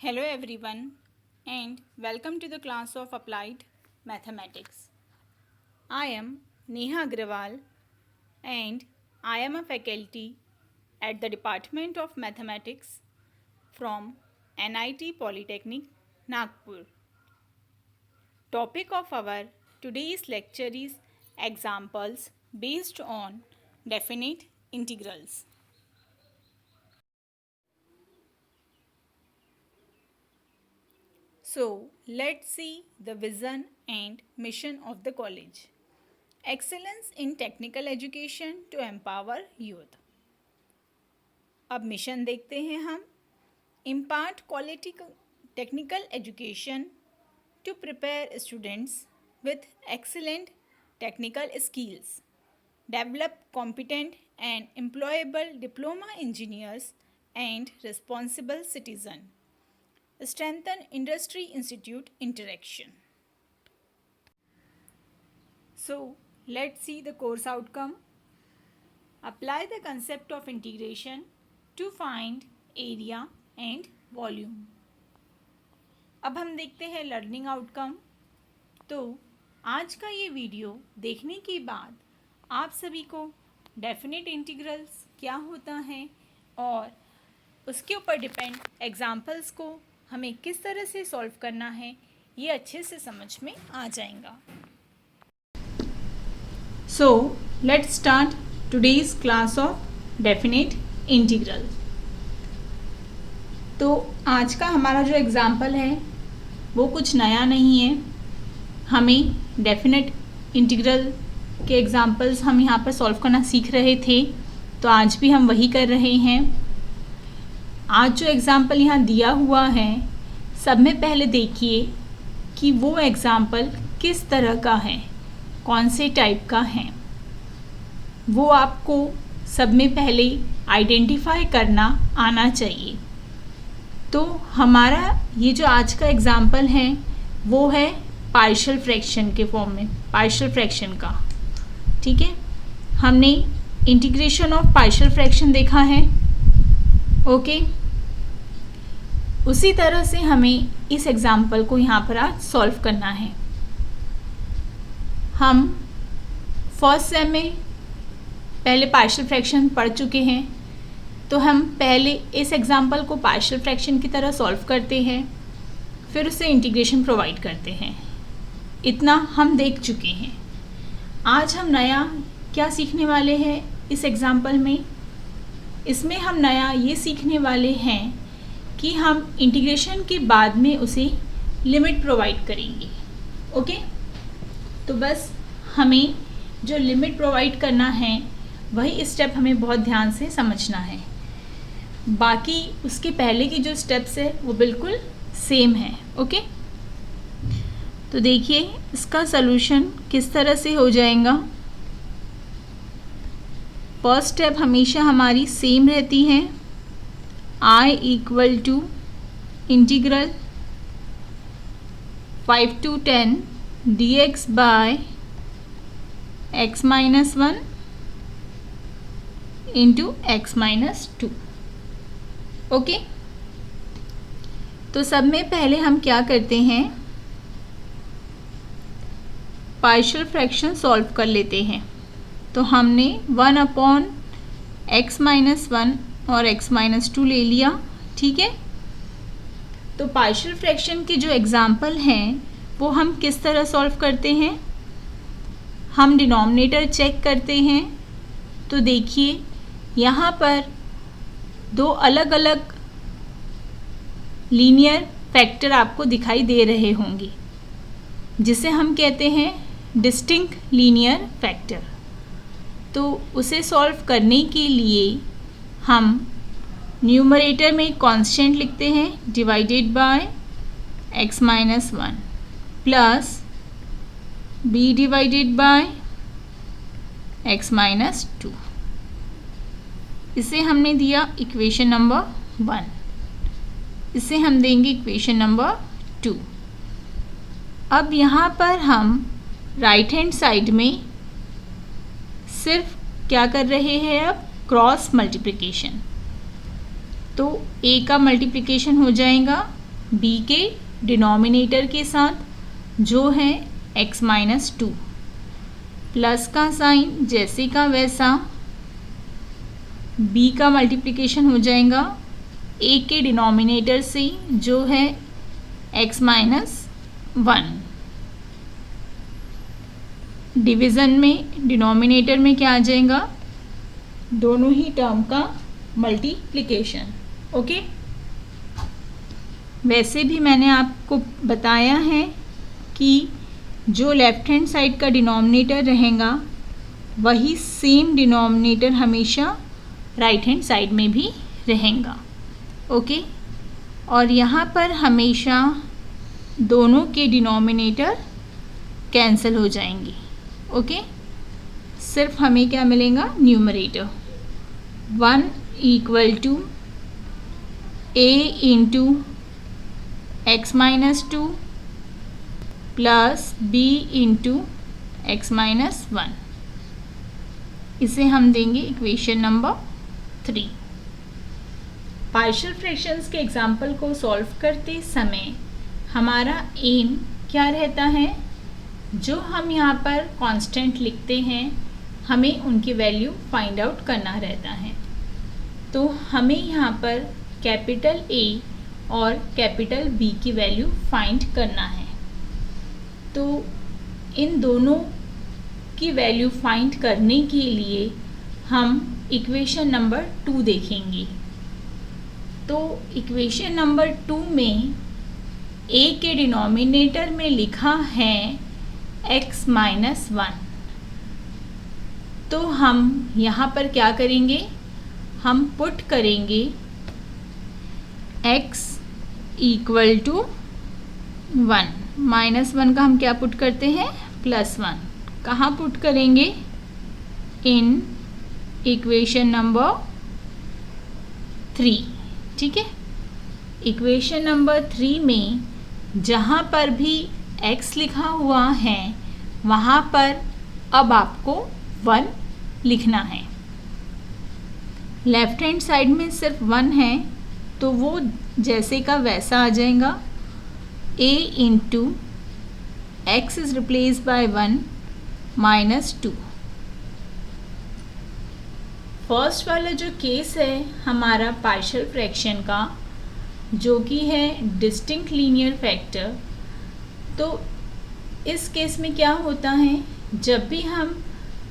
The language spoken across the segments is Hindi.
Hello everyone and welcome to the class of Applied Mathematics. I am Neha Agrawal and I am a faculty at the Department of Mathematics from NIT Polytechnic, Nagpur. Topic of our today's lecture is examples based on definite integrals. So, let's see the vision and mission of the college. Excellence in technical education to empower youth. अब मिशन देखते हैं हम. Impart quality technical education to prepare students with excellent technical skills. Develop competent and employable diploma engineers and responsible citizen. Strengthen industry institute interaction. So, let's see the course outcome. Apply the concept of integration to find area and volume. अब हम देखते हैं लर्निंग आउटकम. तो आज का ये वीडियो देखने के बाद आप सभी को डेफिनेट इंटीग्रल्स क्या होता है और उसके ऊपर डिपेंड एग्जाम्पल्स को हमें किस तरह से सॉल्व करना है ये अच्छे से समझ में आ जाएगा. So let's start today's class of definite integral. तो आज का हमारा जो एग्जाम्पल है वो कुछ नया नहीं है. हमें डेफिनेट इंटीग्रल के एग्जाम्पल्स हम यहाँ पर सॉल्व करना सीख रहे थे, तो आज भी हम वही कर रहे हैं. आज जो एग्ज़ाम्पल यहाँ दिया हुआ है सब में पहले देखिए कि वो एग्ज़ाम्पल किस तरह का है, कौन से टाइप का है, वो आपको सब में पहले आइडेंटिफाई करना आना चाहिए. तो हमारा ये जो आज का एग्ज़ाम्पल है वो है पार्शियल फ्रैक्शन के फॉर्म में, पार्शियल फ्रैक्शन का. ठीक है, हमने इंटीग्रेशन ऑफ पार्शियल फ्रैक्शन देखा है. ओके, उसी तरह से हमें इस एग्ज़ाम्पल को यहाँ पर आज सॉल्व करना है. हम फर्स्ट सेम में पहले पार्शियल फ्रैक्शन पढ़ चुके हैं, तो हम पहले इस एग्ज़ाम्पल को पार्शियल फ्रैक्शन की तरह सॉल्व करते हैं, फिर उससे इंटीग्रेशन प्रोवाइड करते हैं. इतना हम देख चुके हैं. आज हम नया क्या सीखने वाले हैं इस एग्ज़ाम्पल में? इसमें हम नया ये सीखने वाले हैं कि हम इंटीग्रेशन के बाद में उसे लिमिट प्रोवाइड करेंगे. ओके, तो बस हमें जो लिमिट प्रोवाइड करना है वही स्टेप हमें बहुत ध्यान से समझना है. बाकी उसके पहले की जो स्टेप्स है वो बिल्कुल सेम है. ओके, तो देखिए इसका सलूशन किस तरह से हो जाएगा. फर्स्ट स्टेप हमेशा हमारी सेम रहती है. I equal to integral 5 to 10 dx by x minus 1 into x minus 2. Okay, तो सब में पहले हम क्या करते हैं, पार्शियल फ्रैक्शन सॉल्व कर लेते हैं. तो हमने 1/x माइनस 1 और x माइनस 2 ले लिया. ठीक है, तो पार्शियल फ्रैक्शन के जो एग्ज़ाम्पल हैं वो हम किस तरह सॉल्व करते हैं, हम डिनोमिनेटर चेक करते हैं. तो देखिए यहाँ पर दो अलग अलग लीनियर फैक्टर आपको दिखाई दे रहे होंगे जिसे हम कहते हैं डिस्टिंक्ट लीनियर फैक्टर. तो उसे सॉल्व करने के लिए हम न्यूमरेटर में कांस्टेंट लिखते हैं divided by x minus 1 plus b divided by x minus 2. इसे हमने दिया इक्वेशन नंबर 1. इसे हम देंगे इक्वेशन नंबर 2. अब यहाँ पर हम राइट हैंड साइड में सिर्फ क्या कर रहे हैं, अब क्रॉस मल्टीप्लिकेशन. तो a का मल्टीप्लिकेशन हो जाएगा b के डिनोमिनेटर के साथ जो है x माइनस 2, प्लस का साइन जैसे का वैसा b का मल्टीप्लिकेशन हो जाएगा a के डिनोमिनेटर से जो है x माइनस 1। डिवीज़न में डिनोमिनेटर में क्या आ जाएगा, दोनों ही टर्म का मल्टीप्लिकेशन। ओके, वैसे भी मैंने आपको बताया है कि जो लेफ्ट हैंड साइड का डिनोमिनेटर रहेगा वही सेम डिनोमिनेटर हमेशा राइट हैंड साइड में भी रहेगा। ओके, और यहाँ पर हमेशा दोनों के डिनोमिनेटर कैंसिल हो जाएंगे। ओके, सिर्फ हमें क्या मिलेगा, numerator 1 equal to a into x minus 2 plus b into x minus 1। इसे हम देंगे इक्वेशन नंबर 3। पार्शियल फ्रैक्शंस के एग्जाम्पल को सॉल्व करते समय हमारा एम क्या रहता है, जो हम यहाँ पर कांस्टेंट लिखते हैं हमें उनकी वैल्यू फाइंड आउट करना रहता है। तो हमें यहाँ पर कैपिटल A और कैपिटल B की वैल्यू फाइंड करना है। तो इन दोनों की वैल्यू फाइंड करने के लिए हम इक्वेशन नंबर 2 देखेंगे। तो इक्वेशन नंबर 2 में a के डिनोमिनेटर में लिखा है x माइनस 1। तो हम यहाँ पर क्या करेंगे, हम पुट करेंगे x इक्वल टू 1, माइनस 1 का हम क्या पुट करते हैं, प्लस 1। कहाँ पुट करेंगे, इन इक्वेशन नंबर 3। ठीक है, इक्वेशन नंबर 3 में जहाँ पर भी x लिखा हुआ है वहाँ पर अब आपको 1 लिखना है। लेफ्ट हैंड साइड में सिर्फ 1 है तो वो जैसे का वैसा आ जाएगा। a into x is replace by 1 minus 2। First वाला जो केस है हमारा पार्शियल फ्रैक्शन का, जो कि है डिस्टिंक्ट लीनियर फैक्टर, तो इस केस में क्या होता है, जब भी हम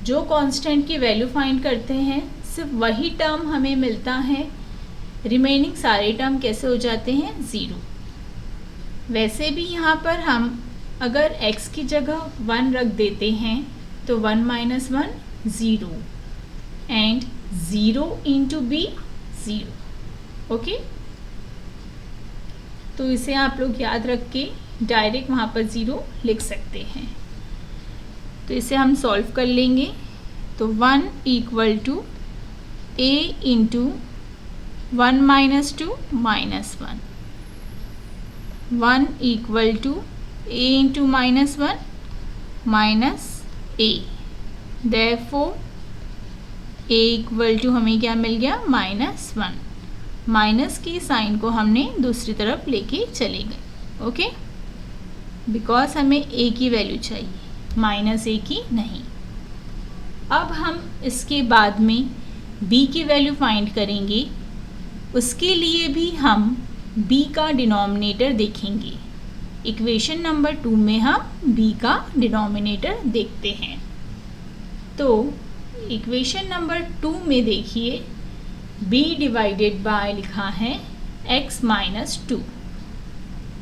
जो कांस्टेंट की वैल्यू फाइंड करते हैं सिर्फ वही टर्म हमें मिलता है, रिमेनिंग सारे टर्म कैसे हो जाते हैं, 0। वैसे भी यहाँ पर हम अगर x की जगह 1 रख देते हैं तो 1 minus 1 0 and 0 into b 0। Okay, तो इसे आप लोग याद रख के डायरेक्ट वहाँ पर 0 लिख सकते हैं। तो इसे हम सॉल्व कर लेंगे। तो 1 equal to a into 1 minus 2 minus 1, 1 equal to a into minus 1 minus a। Therefore a equal to हमें क्या मिल गया, माइनस 1। माइनस की साइन को हमने दूसरी तरफ लेके चले गए। ओके, बिकॉज हमें a की वैल्यू चाहिए, माइनस a की नहीं। अब हम इसके बाद में b की वैल्यू फाइंड करेंगे। उसके लिए भी हम b का डिनोमिनेटर देखेंगे। इक्वेशन नंबर 2 में हम b का डिनोमिनेटर देखते हैं। तो इक्वेशन नंबर 2 में देखिए b डिवाइडेड बाय लिखा है x माइनस 2।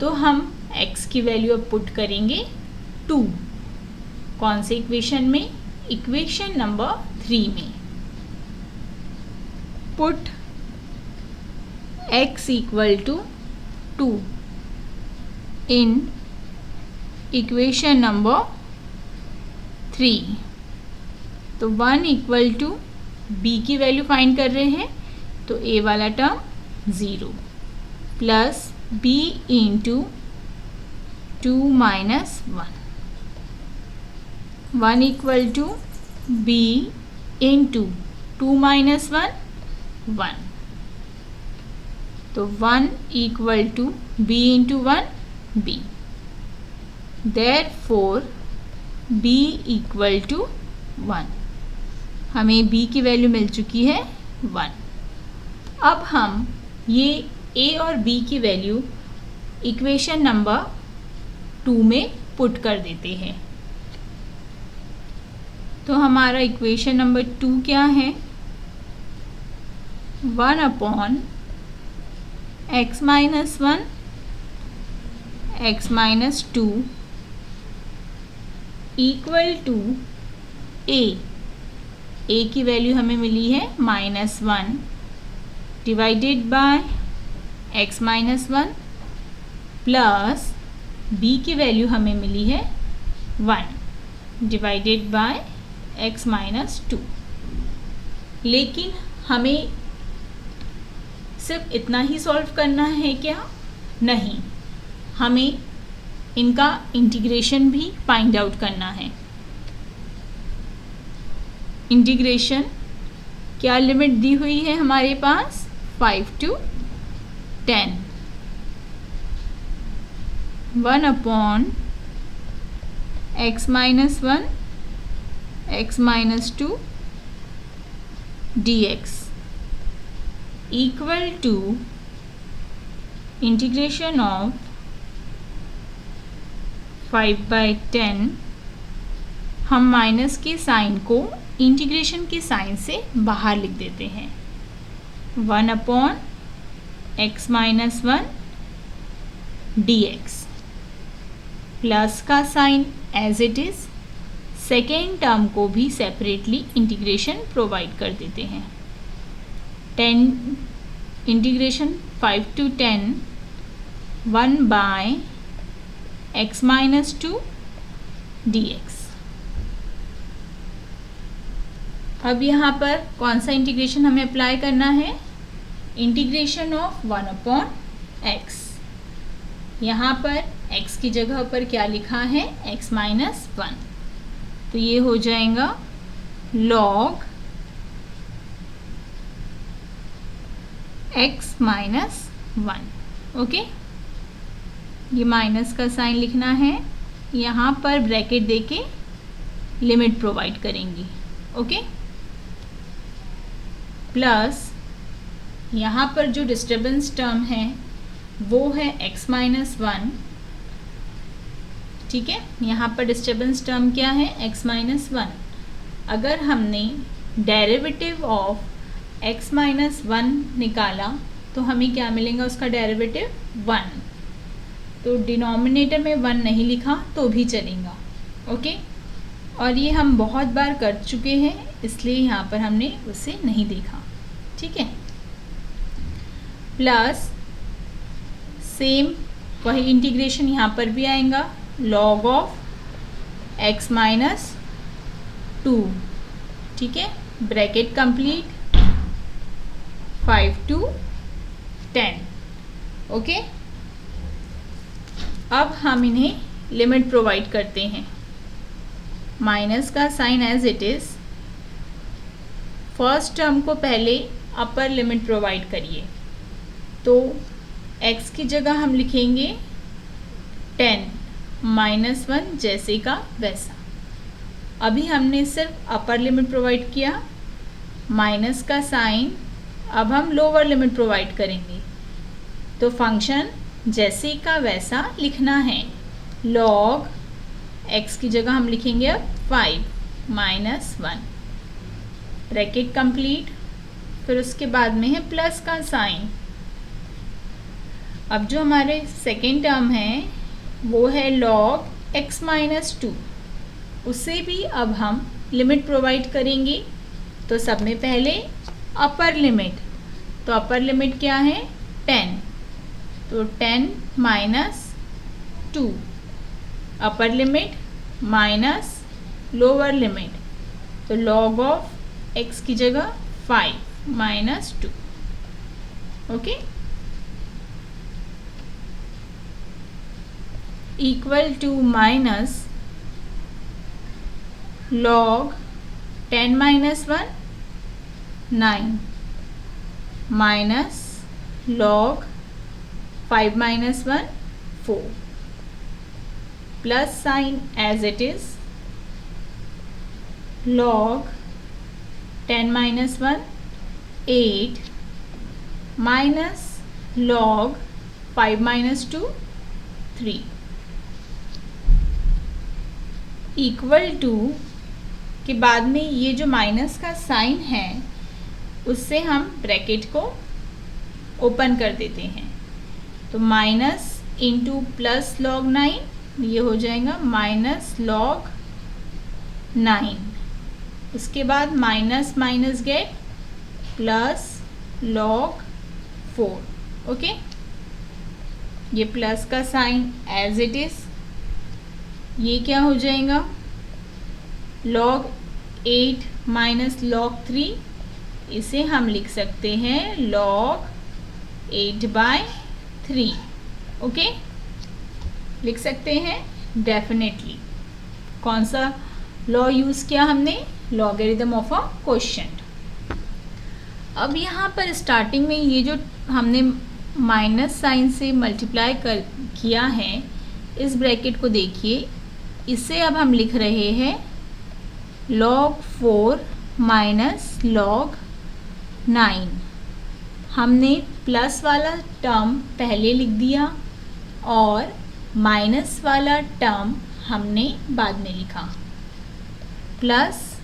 तो हम x की वैल्यू अब पुट करेंगे 2। कौन से इक्वेशन में, इक्वेशन नंबर 3 में। Put x equal to 2 in equation number 3। तो 1 इक्वल टू b की वैल्यू फाइंड कर रहे हैं तो a वाला term 0 plus b into 2 minus 1 equal to b into 2 minus 1 1। तो 1 equal to b into 1 b, therefore b equal to 1। हमें b की वैल्यू मिल चुकी है 1। अब हम ये a और b की वैल्यू इक्वेशन नंबर 2 में पुट कर देते हैं। तो हमारा इक्वेशन नंबर 2 क्या है? 1 upon x minus 1 x minus 2 equal to a की वैल्यू हमें मिली है -1 divided by x minus 1 plus b की वैल्यू हमें मिली है 1 डिवाइडेड बाय x माइनस 2। लेकिन हमें सिर्फ इतना ही सॉल्व करना है क्या? नहीं, हमें इनका इंटीग्रेशन भी फाइंड आउट करना है। इंटीग्रेशन क्या लिमिट दी हुई है हमारे पास? 5 to 10। 1 upon x minus 1 x minus 2 dx equal to integration of 5/10। हम माइनस के साइन को इंटीग्रेशन के साइन से बाहर लिख देते हैं। 1 upon x minus 1 dx plus का sign as it is, second term को भी सेपरेटली इंटीग्रेशन प्रोवाइड कर देते हैं। 10 integration 5 to 10 1 by x minus 2 dx। अब यहाँ पर कौन सा इंटीग्रेशन हमें अप्लाई करना है? Integration of 1 upon x। यहाँ पर x की जगह पर क्या लिखा है? x minus 1। तो ये हो जाएगा log x माइनस 1। ओके, ये माइनस का साइन लिखना है, यहाँ पर ब्रैकेट देके लिमिट प्रोवाइड करेंगी। ओके, प्लस यहाँ पर जो डिस्टर्बेंस टर्म है वो है x माइनस 1। ठीक है, यहाँ पर डिस्टर्बेंस टर्म क्या है? x minus 1। अगर हमने डेरिवेटिव ऑफ x माइनस 1 निकाला तो हमें क्या मिलेगा? उसका डेरिवेटिव 1। तो डिनोमिनेटर में 1 नहीं लिखा तो भी चलेगा। ओके, और ये हम बहुत बार कर चुके हैं, इसलिए यहाँ पर हमने उसे नहीं देखा। ठीक है, प्लस सेम वही इंटीग्रेशन यहाँ पर भी आएगा, log ऑफ x माइनस 2। ठीक है, ब्रैकेट कंप्लीट 5 to 10। ओके, अब हम इन्हें लिमिट प्रोवाइड करते हैं। माइनस का sign as it is, first term को पहले अपर लिमिट प्रोवाइड करिए। तो x की जगह हम लिखेंगे 10 माइनस 1 जैसे का वैसा। अभी हमने सिर्फ अपर लिमिट प्रोवाइड किया, माइनस का साइन, अब हम लोअर लिमिट प्रोवाइड करेंगे। तो फंक्शन जैसे का वैसा लिखना है। log x की जगह हम लिखेंगे अब 5 माइनस 1, ब्रैकेट कंप्लीट, फिर उसके बाद में है प्लस का साइन। अब जो हमारे सेकेंड टर्म है वो है log x माइनस 2, उससे भी अब हम लिमिट प्रोवाइड करेंगे। तो सब में पहले अपर लिमिट, तो अपर लिमिट क्या है? 10। तो 10 minus 2, upper limit minus lower limit, तो log ऑफ x की जगह 5 minus 2। Okay, equal to minus log 10 minus 1 9 minus log 5 minus 1 4 plus sign as it is log 10 minus 1 8 minus log 5 minus 2 3 equal to के बाद में ये जो माइनस का साइन है उससे हम ब्रैकेट को ओपन कर देते हैं, तो माइनस इंटू प्लस लॉग 9 ये हो जाएगा माइनस लॉग 9। उसके बाद minus minus gate plus log 4। Okay, ये प्लस का साइन एज इट इज, ये क्या हो जाएगा log 8 माइनस log 3, इसे हम लिख सकते हैं log 8/3। ओके, लिख सकते हैं डेफिनेटली। कौन सा लॉ यूज़ किया हमने? Logarithm of a quotient. अब यहाँ पर स्टार्टिंग में ये जो हमने माइनस साइन से मल्टीप्लाई किया है, इस ब्रैकेट को देखिए, इसे अब हम लिख रहे हैं log 4 माइनस log 9। हमने प्लस वाला टर्म पहले लिख दिया और माइनस वाला टर्म हमने बाद में लिखा। प्लस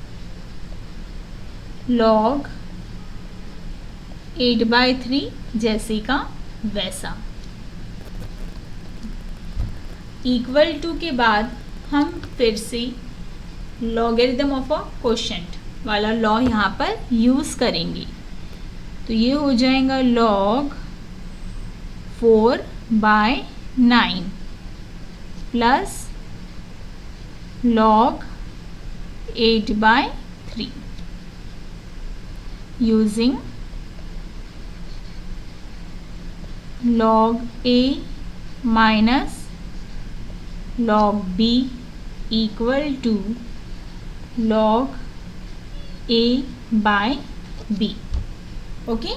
log 8/3 जैसे का वैसा। इक्वल टू के बाद हम फिर से लॉगरिथम ऑफ अ क्वोशिएंट वाला लॉ यहाँ पर यूज़ करेंगे, तो ये हो जाएगा log 4/9 plus log 8/3 using log A minus log B equal to log A/B। Okay,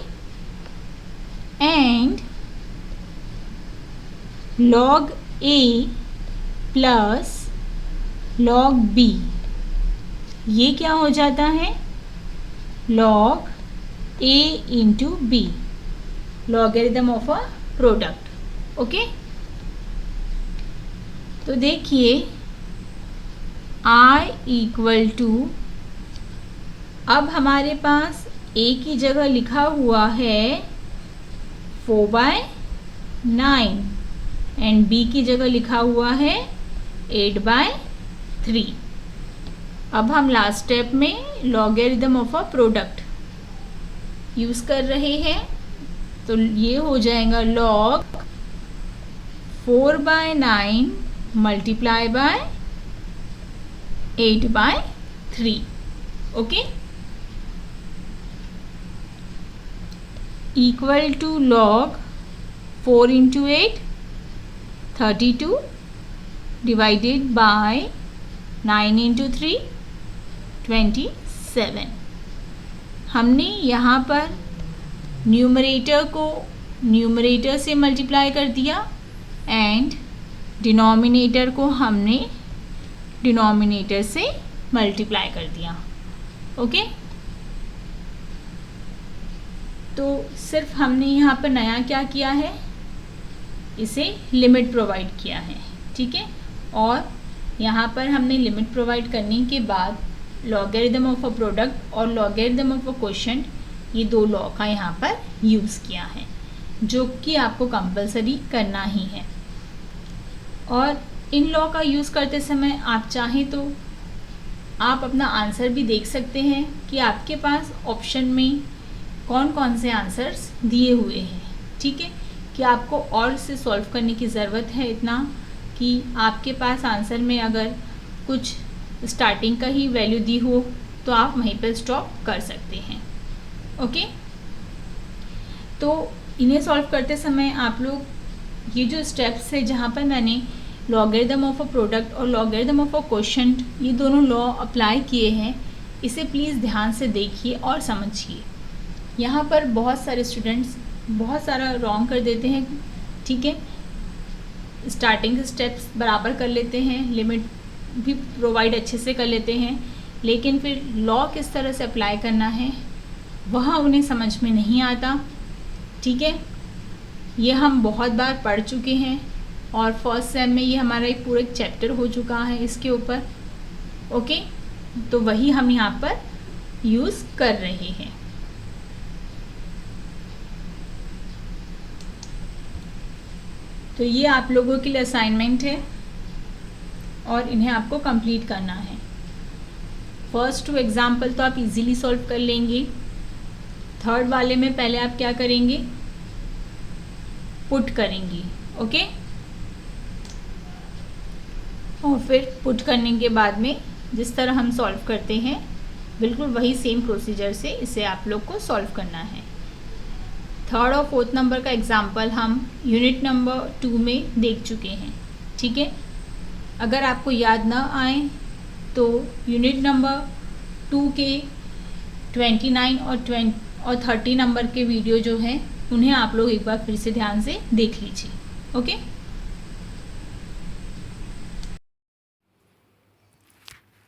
and log A plus log B ये क्या हो जाता है? log A into B, logarithm of a product. Okay, तो देखिए I इक्वल टू, अब हमारे पास A की जगह लिखा हुआ है 4/9 एंड B की जगह लिखा हुआ है 8/3। अब हम लास्ट स्टेप में logarithm of a product use कर रहे हैं, तो ये हो जाएगा log 4/9 multiply by 8/3। Okay, equal to log 4 into 8 32 divided by 9 into 3 27। हमने यहाँ पर न्यूमरेटर को न्यूमरेटर से मल्टीप्लाई कर दिया एंड डिनोमिनेटर को हमने डिनोमिनेटर से मल्टीप्लाई कर दिया। ओके, तो सिर्फ हमने यहाँ पर नया क्या किया है, इसे लिमिट प्रोवाइड किया है। ठीक है, और यहाँ पर हमने लिमिट प्रोवाइड करने के बाद लॉगरिथम ऑफ अ प्रोडक्ट और लॉगरिथम ऑफ अ क्वोशिएंट, ये दो लॉ का यहाँ पर यूज़ किया है, जो कि आपको कंपलसरी करना ही है। और इन लॉ का यूज़ करते समय आप चाहें तो आप अपना आंसर भी देख सकते हैं कि आपके पास ऑप्शन में कौन कौन से आंसर्स दिए हुए हैं। ठीक है, कि आपको और से सॉल्व करने की ज़रूरत है इतना कि आपके पास आंसर में अगर कुछ स्टार्टिंग का ही वैल्यू दी हो तो आप वहीं पर स्टॉप कर सकते हैं। ओके, तो इन्हें सॉल्व करते समय आप लोग ये जो स्टेप्स है जहाँ पर मैंने लॉगरिथम ऑफ अ प्रोडक्ट और लॉगरिथम ऑफ अ क्वोशिएंट ये दोनों लॉ अप्लाई किए हैं, इसे प्लीज़ ध्यान से देखिए और समझिए। यहाँ पर बहुत सारे स्टूडेंट्स बहुत सारा रॉन्ग कर देते हैं, ठीक है। स्टार्टिंग स्टेप्स बराबर कर लेते हैं, लिमिट भी प्रोवाइड अच्छे से कर लेते हैं, लेकिन फिर लॉ किस तरह से अप्लाई करना है वह उन्हें समझ में नहीं आता, ठीक है। ये हम बहुत बार पढ़ चुके हैं और फर्स्ट सेम में ये हमारा एक पूरा एक चैप्टर हो चुका है इसके ऊपर, ओके। तो वही हम यहाँ पर यूज़ कर रहे हैं। तो ये आप लोगों के लिए असाइनमेंट है और इन्हें आपको कंप्लीट करना है। फर्स्ट 2 एग्जाम्पल तो आप इजीली सॉल्व कर लेंगे। थर्ड वाले में पहले आप क्या करेंगे, पुट करेंगे, ओके। और फिर पुट करने के बाद में जिस तरह हम सॉल्व करते हैं बिल्कुल वही सेम प्रोसीजर से इसे आप लोग को सॉल्व करना है। थर्ड और फोर्थ नंबर का एग्जाम्पल हम यूनिट नंबर 2 में देख चुके हैं, ठीक है। अगर आपको याद ना आए तो यूनिट नंबर 2 के 29 और 30 नंबर के वीडियो जो हैं उन्हें आप लोग एक बार फिर से ध्यान से देख लीजिए, ओके।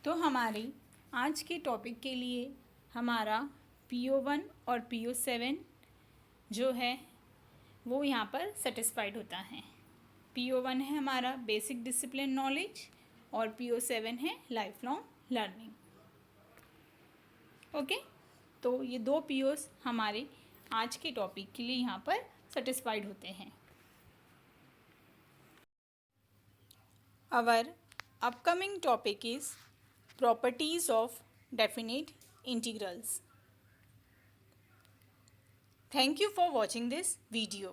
तो हमारी आज के टॉपिक के लिए हमारा PO1 और PO7 जो है वो यहाँ पर सेटिस्फाइड होता है। PO1 है हमारा बेसिक डिसिप्लिन नॉलेज और PO7 है लाइफ लॉन्ग लर्निंग, ओके। तो ये 2 POs हमारे आज के टॉपिक के लिए यहाँ पर सेटिस्फाइड होते हैं। Our upcoming topic is properties of definite integrals. Thank you for watching this video.